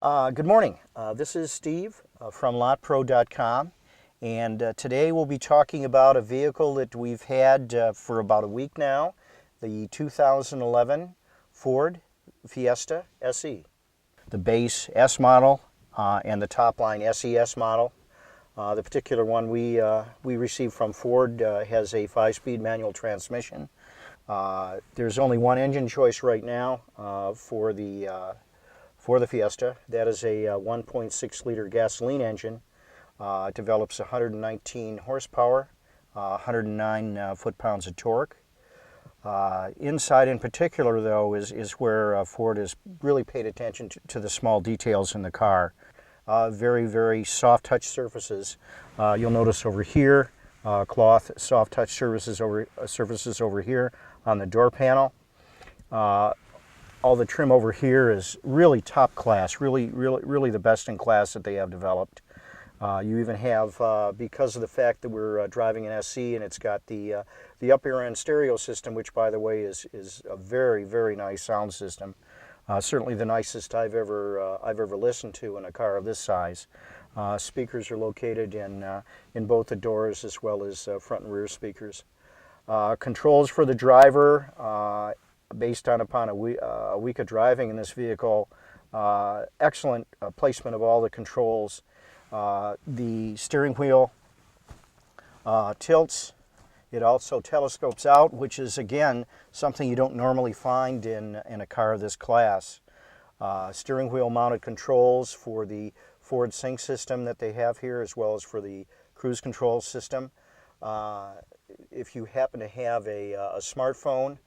Good morning. This is Steve from LotPro.com, and today we'll be talking about a vehicle that we've had for about a week now, the 2011 Ford Fiesta SE. The base S model and the top line SES model. The particular one we received from Ford has a 5-speed manual transmission. There's only one engine choice right now for the Fiesta. That is a 1.6 liter gasoline engine. It develops 119 horsepower, 109 foot-pounds of torque. Inside in particular, though, is where Ford has really paid attention to the small details in the car. Very, very soft touch surfaces. You'll notice over here, cloth soft touch surfaces over here on the door panel. All the trim over here is really top class, really the best in class that they have developed. You even have, because of the fact that we're driving an SC and it's got the up ear end stereo system, which by the way is a very nice sound system. Certainly the nicest I've ever listened to in a car of this size. Speakers are located in both the doors as well as front and rear speakers. Controls for the driver. Based upon a week of driving in this vehicle, excellent placement of all the controls. The steering wheel tilts. It also telescopes out, which is again something you don't normally find in a car of this class. Steering wheel mounted controls for the Ford Sync system that they have here, as well as for the cruise control system. If you happen to have a smartphone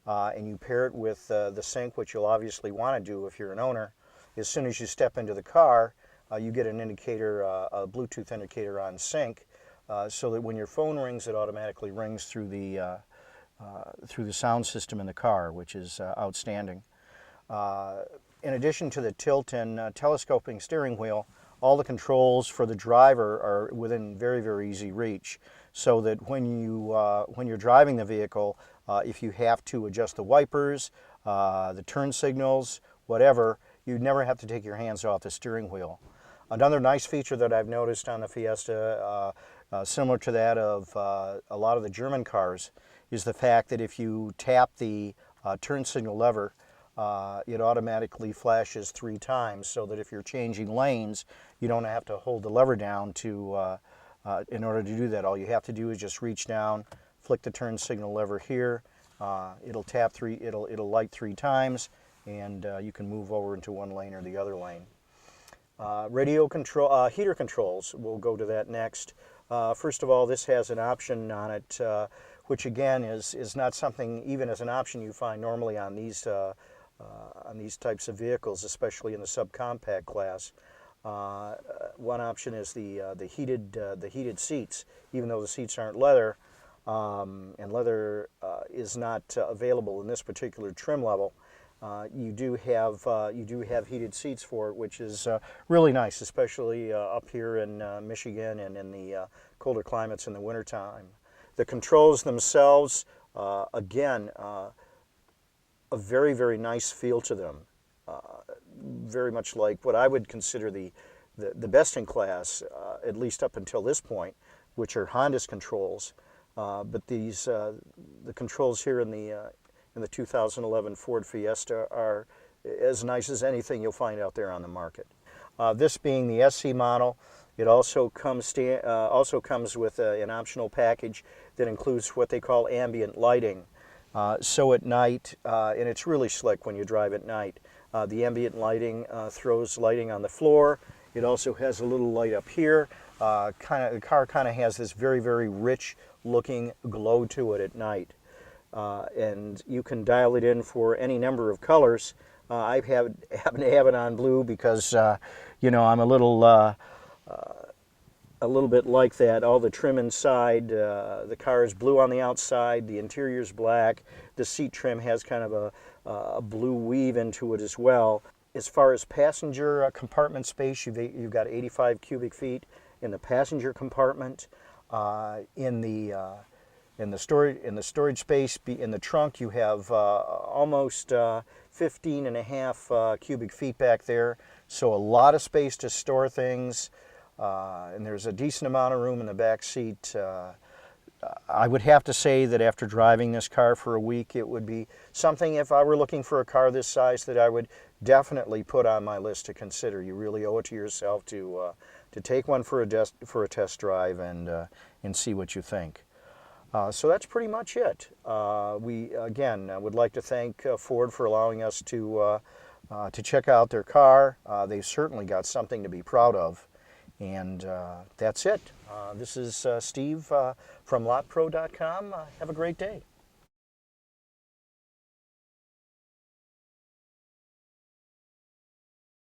and you pair it with the Sync, which you'll obviously want to do if you're an owner, as soon as you step into the car, you get an indicator, a Bluetooth indicator on Sync, so that when your phone rings, it automatically rings through the sound system in the car, which is outstanding. In addition to the tilt and telescoping steering wheel, all the controls for the driver are within very easy reach, so that when you're driving the vehicle, if you have to adjust the wipers, the turn signals, whatever, you never have to take your hands off the steering wheel. Another nice feature that I've noticed on the Fiesta, similar to that of a lot of the German cars, is the fact that if you tap the turn signal lever, it automatically flashes 3 times, so that if you're changing lanes, you don't have to hold the lever down in order to do that. All you have to do is just reach down, flick the turn signal lever here. It'll light 3 times, and you can move over into one lane or the other lane. Radio control, heater controls. We'll go to that next. First of all, this has an option on it, which again is not something, even as an option, you find normally on these types of vehicles, especially in the subcompact class. One option is the heated seats. Even though the seats aren't leather, and leather is not available in this particular trim level, you do have heated seats for it, which is really nice, especially up here in Michigan and in the colder climates in the wintertime. The controls themselves, again, a very nice feel to them. Very much like what I would consider the best in class, at least up until this point, which are Honda's controls. But the controls here in the 2011 Ford Fiesta are as nice as anything you'll find out there on the market. This being the SC model, it also comes with an optional package that includes what they call ambient lighting. So at night, and it's really slick when you drive at night, the ambient lighting throws lighting on the floor. It also has a little light up here. The car kind of has this very rich looking glow to it at night. And you can dial it in for any number of colors. I happen to have it on blue because, I'm a little bit like that. All the trim inside, the car is blue on the outside, the interior is black. The seat trim has kind of a blue weave into it as well. As far as passenger compartment space, you've got 85 cubic feet in the passenger compartment. In the storage space, in the trunk, you have almost 15 and a half cubic feet back there. So a lot of space to store things, and there's a decent amount of room in the back seat. I would have to say that after driving this car for a week, it would be something, if I were looking for a car this size, that I would definitely put on my list to consider. You really owe it to yourself to take one for a test drive and see what you think. So that's pretty much it. We again would like to thank Ford for allowing us to check out their car. They've certainly got something to be proud of. And that's it. This is Steve from LotPro.com. Have a great day.